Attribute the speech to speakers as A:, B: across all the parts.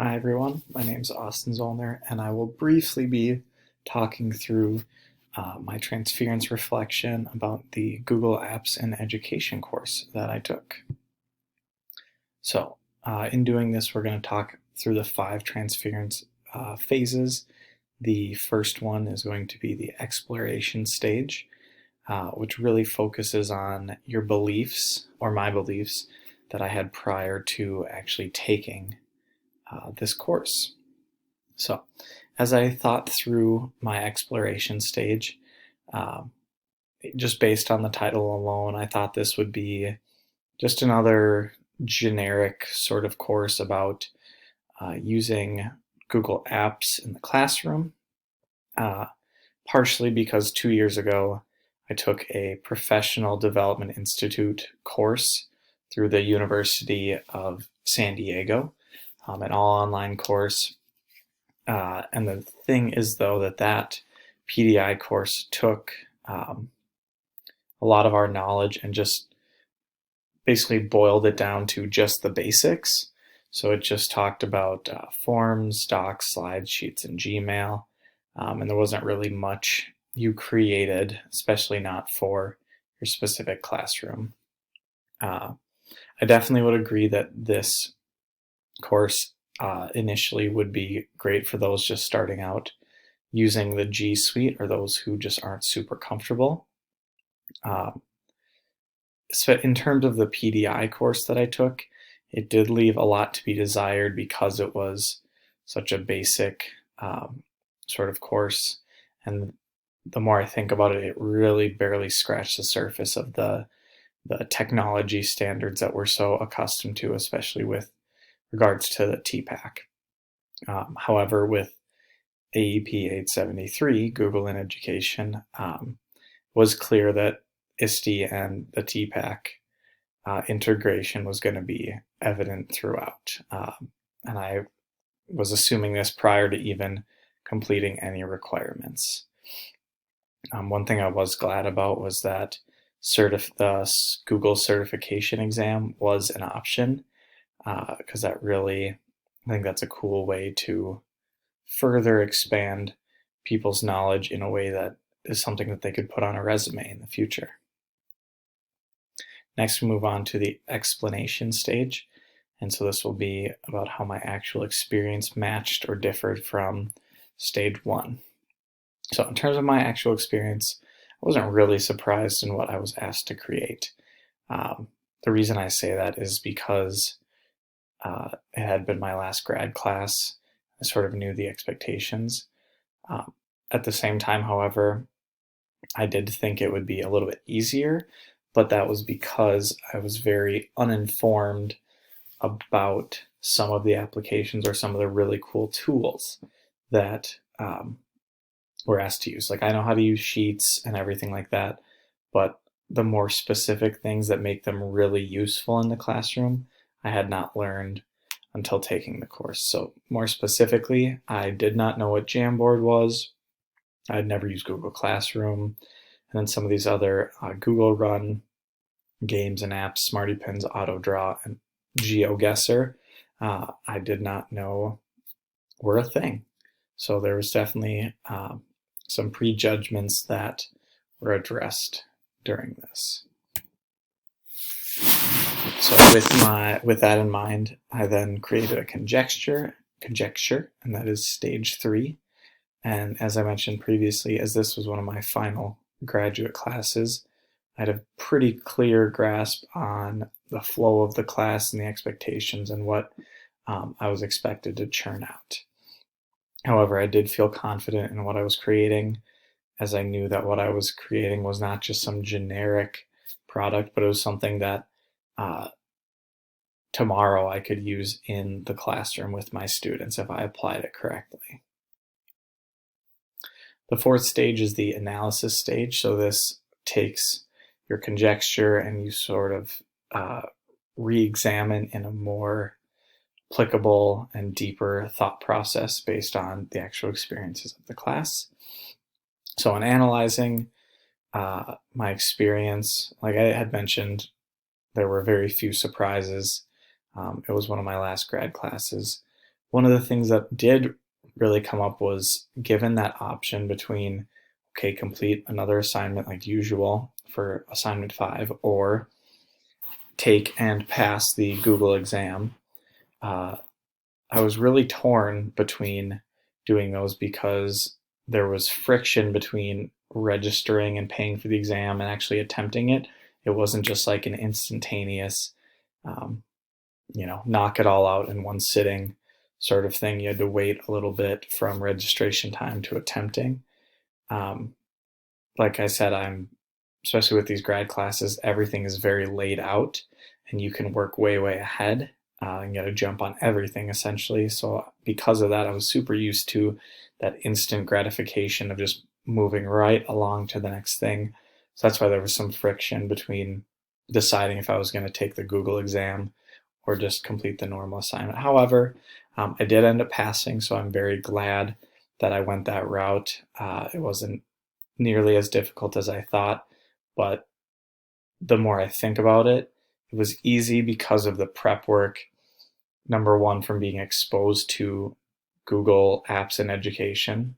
A: Hi everyone, my name is Austin Zollner, and I will briefly be talking through my transference reflection about the Google Apps in Education course that I took. So, in doing this, we're going to talk through the 5 transference phases. The first one is going to be the exploration stage, which really focuses on your beliefs, or my beliefs, that I had prior to actually taking this course. So, as I thought through my exploration stage, uh, just based on the title alone, I thought this would be just another generic sort of course about using Google Apps in the classroom, uh, partially because 2 years ago I took a Professional Development Institute course through the University of San Diego, an all-online course. And the thing is, though, that PDI course took a lot of our knowledge and just basically boiled it down to just the basics. So it just talked about forms, docs, slides, sheets, and Gmail. And there wasn't really much you created, especially not for your specific classroom. I definitely would agree that this course initially would be great for those just starting out using the G Suite, or those who just aren't super comfortable. So in terms of the PDI course that I took, it did leave a lot to be desired because it was such a basic sort of course. And the more I think about it, it really barely scratched the surface of the technology standards that we're so accustomed to, especially with regards to the TPAC. However, with AEP 873, Google in Education, was clear that ISTE and the TPAC integration was going to be evident throughout. And I was assuming this prior to even completing any requirements. One thing I was glad about was that the Google certification exam was an option, because that really, I think that's a cool way to further expand people's knowledge in a way that is something that they could put on a resume in the future. Next, we move on to the explanation stage. And so this will be about how my actual experience matched or differed from stage 1. So in terms of my actual experience, I wasn't really surprised in what I was asked to create. The reason I say that is because it had been my last grad class. I sort of knew the expectations. At the same time, however, I did think it would be a little bit easier, but that was because I was very uninformed about some of the applications or some of the really cool tools that we're asked to use. Like, I know how to use Sheets and everything like that, but the more specific things that make them really useful in the classroom, I had not learned until taking the course. So more specifically, I did not know what Jamboard was. I'd never used Google Classroom. And then some of these other Google run games and apps, Smarty Pins, AutoDraw, and GeoGuessr, I did not know were a thing. So there was definitely some prejudgments that were addressed during this. So with that in mind, I then created a conjecture, and that is stage 3. And as I mentioned previously, as this was one of my final graduate classes, I had a pretty clear grasp on the flow of the class and the expectations and what I was expected to churn out. However, I did feel confident in what I was creating, as I knew that what I was creating was not just some generic product, but it was something that tomorrow I could use in the classroom with my students if I applied it correctly. The 4th stage is the analysis stage. So this takes your conjecture and you sort of re-examine in a more applicable and deeper thought process based on the actual experiences of the class. So in analyzing my experience, like I had mentioned, there were very few surprises. It was one of my last grad classes. One of the things that did really come up was given that option between, okay, complete another assignment like usual for assignment 5 or take and pass the Google exam. I was really torn between doing those because there was friction between registering and paying for the exam and actually attempting it. It wasn't just like an instantaneous, um, knock it all out in one sitting sort of thing. You had to wait a little bit from registration time to attempting. Um, like I said, especially with these grad classes, everything is very laid out and you can work way, way ahead and get a jump on everything essentially. So because of that, I was super used to that instant gratification of just moving right along to the next thing. So that's why there was some friction between deciding if I was going to take the Google exam or just complete the normal assignment. However, I did end up passing, so I'm very glad that I went that route. It wasn't nearly as difficult as I thought, but the more I think about it, it was easy because of the prep work. Number one, from being exposed to Google Apps in Education,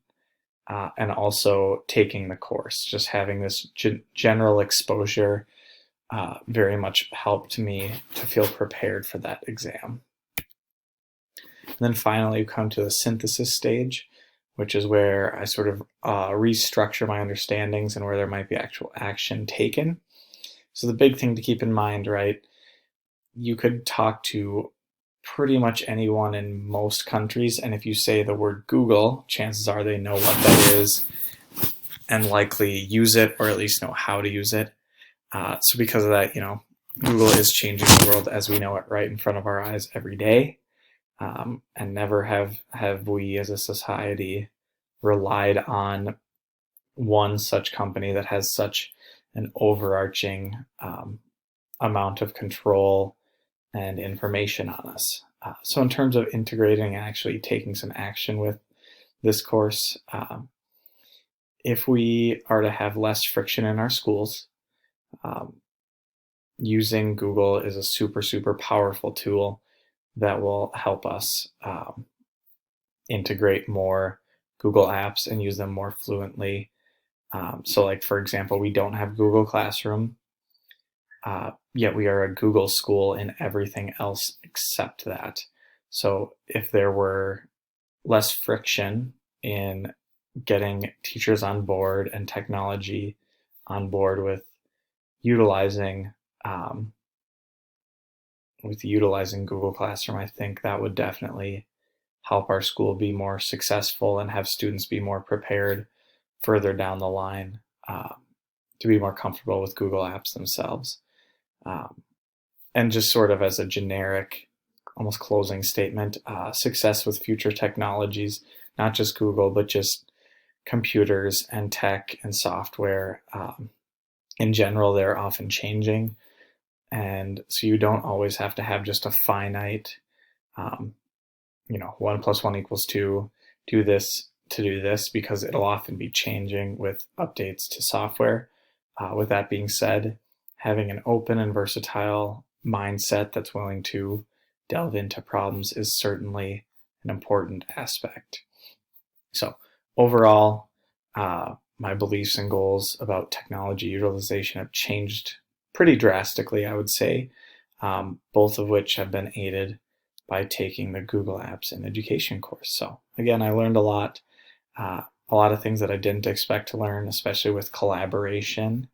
A: and also taking the course. Just having this general exposure very much helped me to feel prepared for that exam. And then finally, we come to the synthesis stage, which is where I sort of restructure my understandings and where there might be actual action taken. So the big thing to keep in mind, right, you could talk to pretty much anyone in most countries, and if you say the word Google, chances are they know what that is and likely use it, or at least know how to use it. So because of that, Google is changing the world as we know it right in front of our eyes every day. And never have we as a society relied on one such company that has such an overarching amount of control and information on us. So in terms of integrating and actually taking some action with this course, if we are to have less friction in our schools, using Google is a super, super powerful tool that will help us integrate more Google apps and use them more fluently. So like, for example, we don't have Google Classroom, yet we are a Google school in everything else except that. So if there were less friction in getting teachers on board and technology on board with utilizing Google Classroom, I think that would definitely help our school be more successful and have students be more prepared further down the line to be more comfortable with Google Apps themselves. And just sort of as a generic, almost closing statement, success with future technologies, not just Google, but just computers and tech and software. In general, they're often changing. And so you don't always have to have just a finite, 1 + 1 = 2, do this to do this, because it'll often be changing with updates to software. With that being said, having an open and versatile mindset that's willing to delve into problems is certainly an important aspect. So overall, my beliefs and goals about technology utilization have changed pretty drastically, I would say, both of which have been aided by taking the Google Apps in Education course. So again, I learned a lot of things that I didn't expect to learn, especially with collaboration.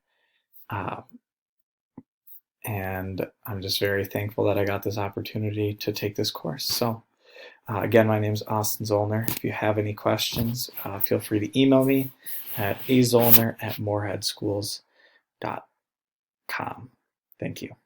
A: And I'm just very thankful that I got this opportunity to take this course. So again, my name is Austin Zollner. If you have any questions, feel free to email me at azollner@moorheadschools.com. Thank you.